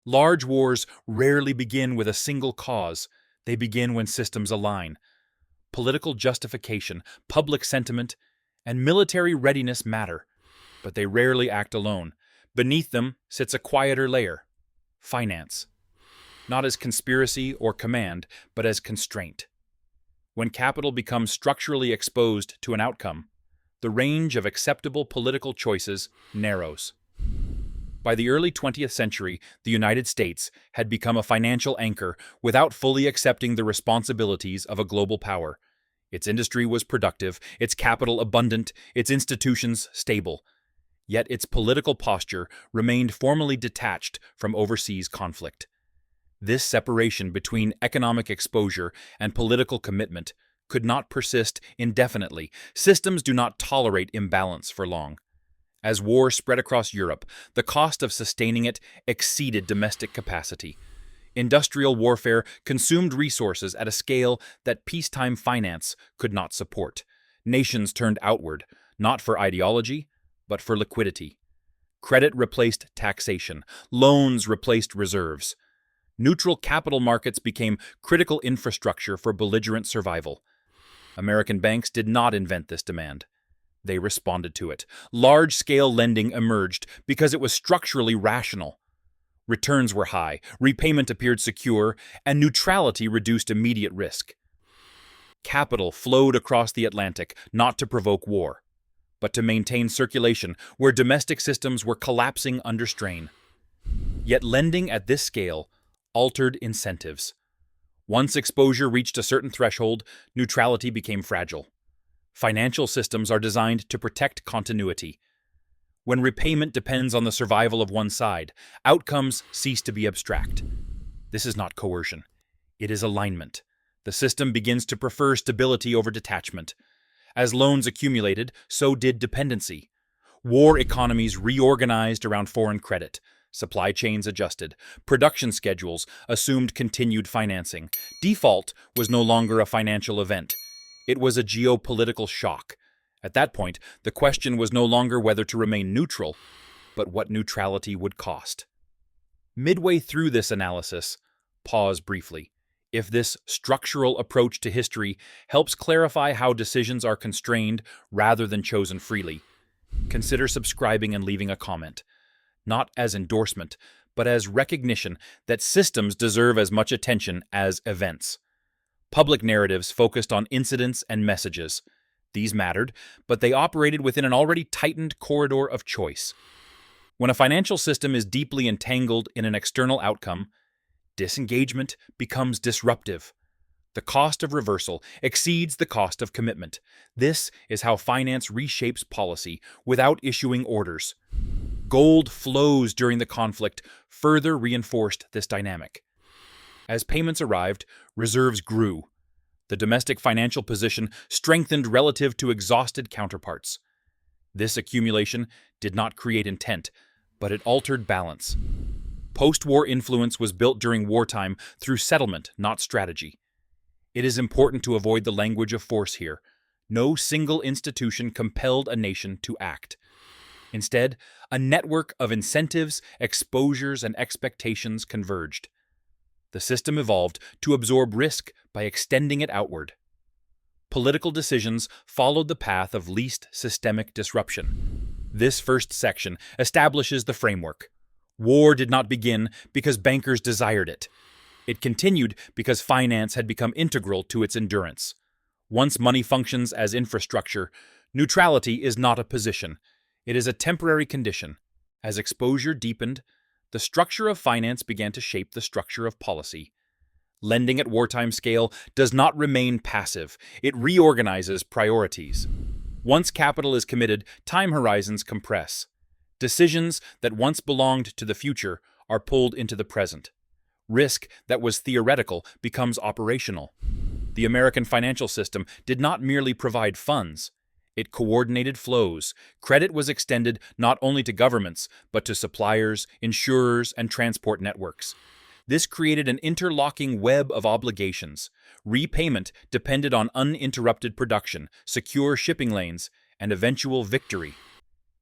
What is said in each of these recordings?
Large wars rarely begin with a single cause. They begin when systems align. Political justification, public sentiment, and military readiness matter, but they rarely act alone. Beneath them sits a quieter layer: finance. Not as conspiracy or command, but as constraint. When capital becomes structurally exposed to an outcome, the range of acceptable political choices narrows. By the early 20th century, the United States had become a financial anchor without fully accepting the responsibilities of a global power. Its industry was productive, its capital abundant, its institutions stable. Yet its political posture remained formally detached from overseas conflict. This separation between economic exposure and political commitment could not persist indefinitely. Systems do not tolerate imbalance for long. As war spread across Europe, the cost of sustaining it exceeded domestic capacity. Industrial warfare consumed resources at a scale that peacetime finance could not support. Nations turned outward, not for ideology, but for liquidity. Credit replaced taxation. Loans replaced reserves. Neutral capital markets became critical infrastructure for belligerent survival. American banks did not invent this demand. They responded to it. Large-scale lending emerged because it was structurally rational. Returns were high, repayment appeared secure, and neutrality reduced immediate risk. Capital flowed across the Atlantic not to provoke war, but to maintain circulation where domestic systems were collapsing under strain. Yet lending at this scale altered incentives. Once exposure reached a certain threshold, neutrality became fragile. Financial systems are designed to protect continuity. When repayment depends on the survival of one side, outcomes cease to be abstract. This is not coercion. It is alignment. The system begins to prefer stability over detachment. As loans accumulated, so did dependency. War economies reorganized around foreign credit. Supply chains adjusted. Production schedules assumed continued financing. Default was no longer a financial event. It was a geopolitical shock. At that point, the question was no longer whether to remain neutral, but what neutrality would cost. Midway through this analysis, pause briefly. If this structural approach to history helps clarify how decisions are constrained rather than chosen freely, consider subscribing and leaving a comment. Not as endorsement, but as recognition that systems deserve as much attention as events. Public narratives focused on incidents and messages. These mattered, but they operated within an already tightened corridor of choice. When a financial system is deeply entangled in an external outcome, disengagement becomes disruptive. The cost of reversal exceeds the cost of commitment. This is how finance reshapes policy without issuing orders. Gold flows during the conflict further reinforced this dynamic. As payments arrived, reserves grew. The domestic financial position strengthened relative to exhausted counterparts. This accumulation did not create intent, but it altered balance. Post-war influence was built during wartime through settlement, not strategy. It is important to avoid the language of force here. No single institution compelled a nation to act. Instead, a network of incentives, exposures, and expectations converged. The system evolved to absorb risk by extending it outward. Political decisions followed the path of least systemic disruption. This first section establishes the framework. War did not begin because bankers desired it. It continued because finance had become integral to its endurance. Once money functions as infrastructure, neutrality is not a position. It is a temporary condition. As exposure deepened, the structure of finance began to shape the structure of policy. Lending at wartime scale does not remain passive. It reorganizes priorities. Once capital is committed, time horizons compress. Decisions that once belonged to the future are pulled into the present. Risk that was theoretical becomes operational. The American financial system did not merely provide funds. It coordinated flows. Credit was extended not only to governments, but to suppliers, insurers, and transport networks. This created an interlocking web of obligations. Repayment depended on uninterrupted production, secure shipping lanes, and eventual victory.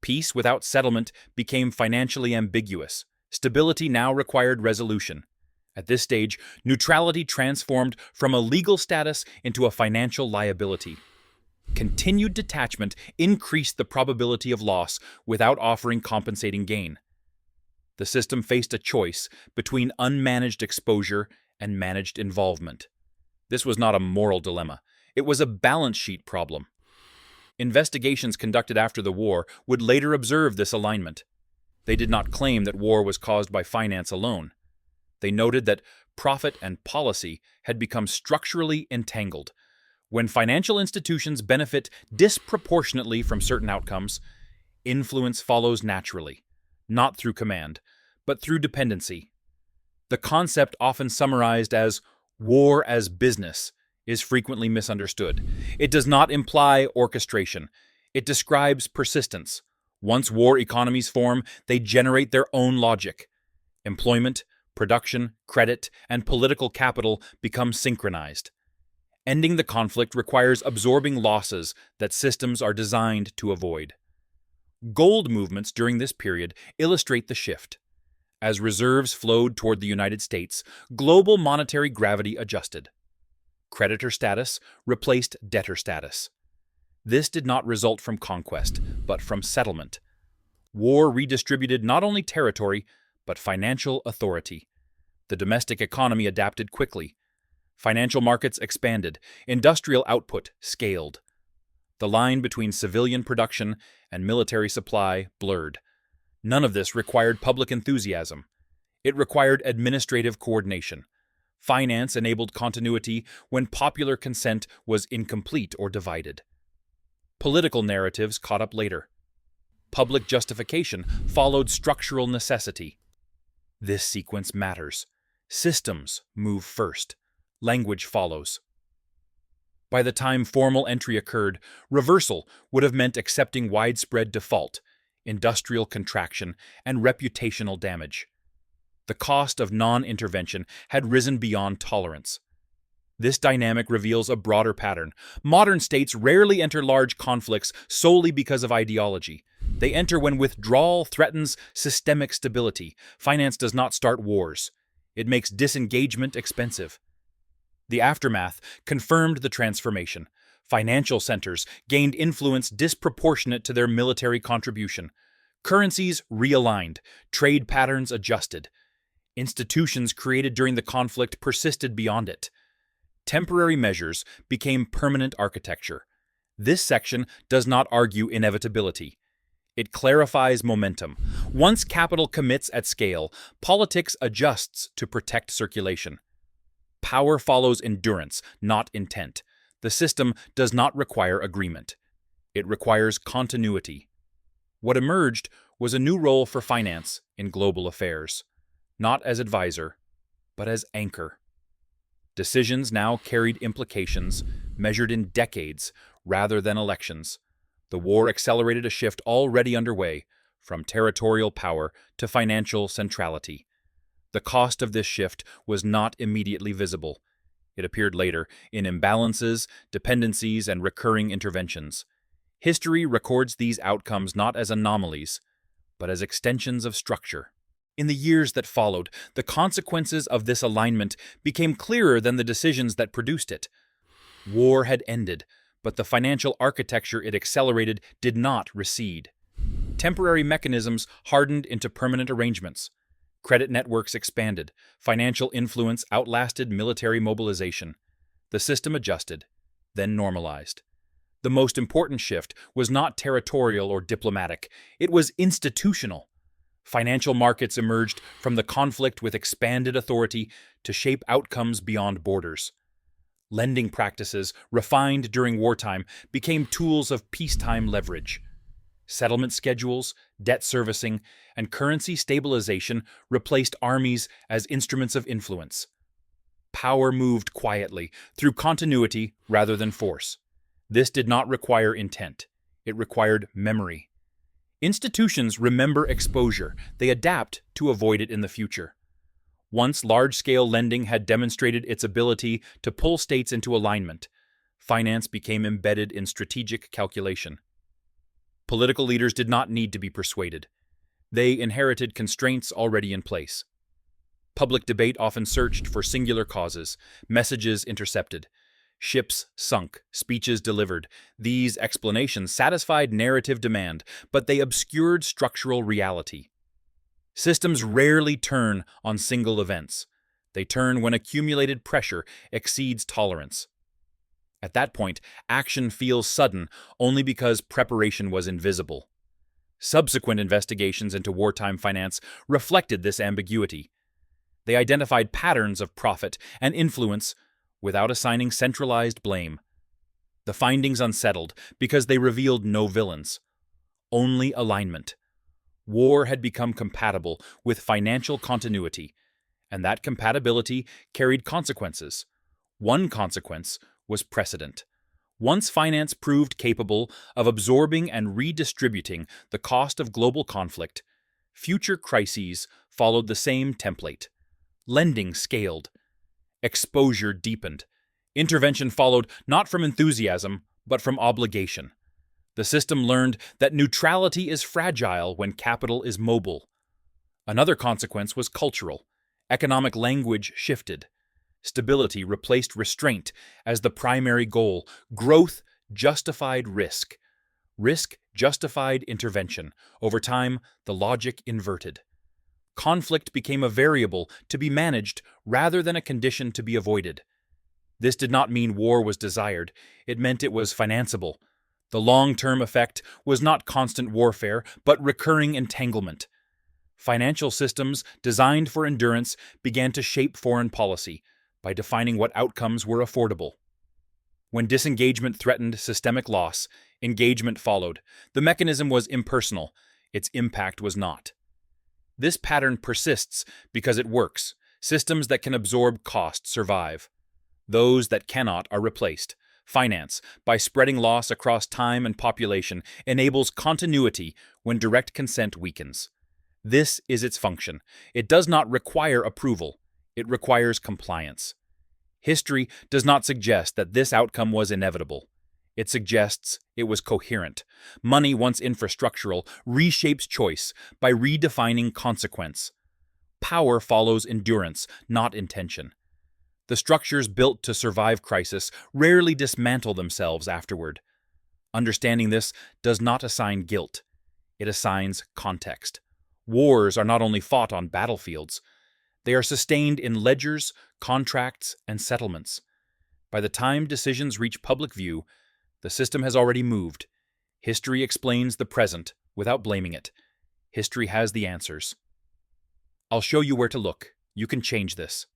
Peace without settlement became financially ambiguous. Stability now required resolution. At this stage, neutrality transformed from a legal status into a financial liability. Continued detachment increased the probability of loss without offering compensating gain. The system faced a choice between unmanaged exposure and managed involvement. This was not a moral dilemma. It was a balance sheet problem. Investigations conducted after the war would later observe this alignment. They did not claim that war was caused by finance alone. They noted that profit and policy had become structurally entangled. When financial institutions benefit disproportionately from certain outcomes, influence follows naturally, not through command, but through dependency. The concept, often summarized as war as business, is frequently misunderstood. It does not imply orchestration. It describes persistence. Once war economies form, they generate their own logic. Employment, production, credit, and political capital become synchronized. Ending the conflict requires absorbing losses that systems are designed to avoid. Gold movements during this period illustrate the shift. As reserves flowed toward the United States, global monetary gravity adjusted. Creditor status replaced debtor status. This did not result from conquest, but from settlement. War redistributed not only territory, but financial authority. The domestic economy adapted quickly. Financial markets expanded. Industrial output scaled. The line between civilian production and military supply blurred. None of this required public enthusiasm. It required administrative coordination. Finance enabled continuity when popular consent was incomplete or divided. Political narratives caught up later. Public justification followed structural necessity. This sequence matters. Systems move first. Language follows. By the time formal entry occurred, reversal would have meant accepting widespread default, industrial contraction, and reputational damage. The cost of non-intervention had risen beyond tolerance. This dynamic reveals a broader pattern. Modern states rarely enter large conflicts solely because of ideology. They enter when withdrawal threatens systemic stability. Finance does not start wars. It makes disengagement expensive. The aftermath confirmed the transformation. Financial centers gained influence disproportionate to their military contribution. Currencies realigned. Trade patterns adjusted. Institutions created during the conflict persisted beyond it. Temporary measures became permanent architecture. This section does not argue inevitability. It clarifies momentum. Once capital commits at scale, politics adjusts to protect circulation. Power follows endurance, not intent. The system does not require agreement. It requires continuity. What emerged was a new role for finance in global affairs, not as advisor, but as anchor. Decisions now carried implications measured in decades rather than elections. The war accelerated a shift already underway, from territorial power to financial centrality. The cost of this shift was not immediately visible. It appeared later in imbalances, dependencies, and recurring interventions. History records these outcomes not as anomalies, but as extensions of structure. In the years that followed, the consequences of this alignment became clearer than the decisions that produced it. War had ended, but the financial architecture it accelerated did not recede. Temporary mechanisms hardened into permanent arrangements. Credit networks expanded. Financial influence outlasted military mobilization. The system adjusted, then normalized. The most important shift was not territorial or diplomatic. It was institutional. Financial markets emerged from the conflict with expanded authority to shape outcomes beyond borders. Lending practices, refined during wartime, became tools of peacetime leverage. Settlement schedules, debt servicing, and currency stabilization replaced armies as instruments of influence. Power moved quietly, through continuity rather than force. This did not require intent. It required memory. Institutions remember exposure. They adapt to avoid it in the future. Once large-scale lending had demonstrated its ability to pull states into alignment, finance became embedded in strategic calculation. Political leaders did not need to be persuaded. They inherited constraints already in place. Public debate often searched for singular causes, messages intercepted, ships sunk, speeches delivered. These explanations satisfied narrative demand, but they obscured structural reality. Systems rarely turn on single events. They turn when accumulated pressure exceeds tolerance. At that point, action feels sudden only because preparation was invisible. Subsequent investigations into wartime finance reflected this ambiguity. They identified patterns of profit and influence without assigning centralized blame. The findings unsettled because they revealed no villains, only alignment. War had become compatible with financial continuity, and that compatibility carried consequences. One consequence was precedent. Once finance proved capable of absorbing and redistributing the cost of global conflict, future crises followed the same template. Lending scaled. Exposure deepened. Intervention followed not from enthusiasm, but from obligation. The system learned that neutrality is fragile when capital is mobile. Another consequence was cultural. Economic language shifted. Stability replaced restraint as the primary goal. Growth justified risk. Risk justified intervention. Over time, the logic inverted. Conflict became a variable to be managed rather than a condition to be avoided. This did not mean war was desired. It meant it was financeable. The long-term effect was not constant warfare, but recurring entanglement. Financial systems designed for endurance began to shape foreign policy by defining what outcomes were affordable. When disengagement threatened systemic loss, engagement followed. The mechanism was impersonal. Its impact was not. This pattern persists because it works. Systems that can absorb cost survive. Those that cannot are replaced. Finance, by spreading loss across time and population, enables continuity when direct consent weakens. This is its function. It does not require approval. It requires compliance. History does not suggest that this outcome was inevitable. It suggests it was coherent. Money, once infrastructural, reshapes choice by redefining consequence. Power follows endurance, not intention. The structures built to survive crisis rarely dismantle themselves afterward. Understanding this does not assign guilt. It assigns context. Wars are not only fought on battlefields. They are sustained in ledgers, contracts, and settlements. By the time decisions reach public view, the system has already moved. History explains the present without blaming it. History has the answers. I'll show you where to look. You can change this.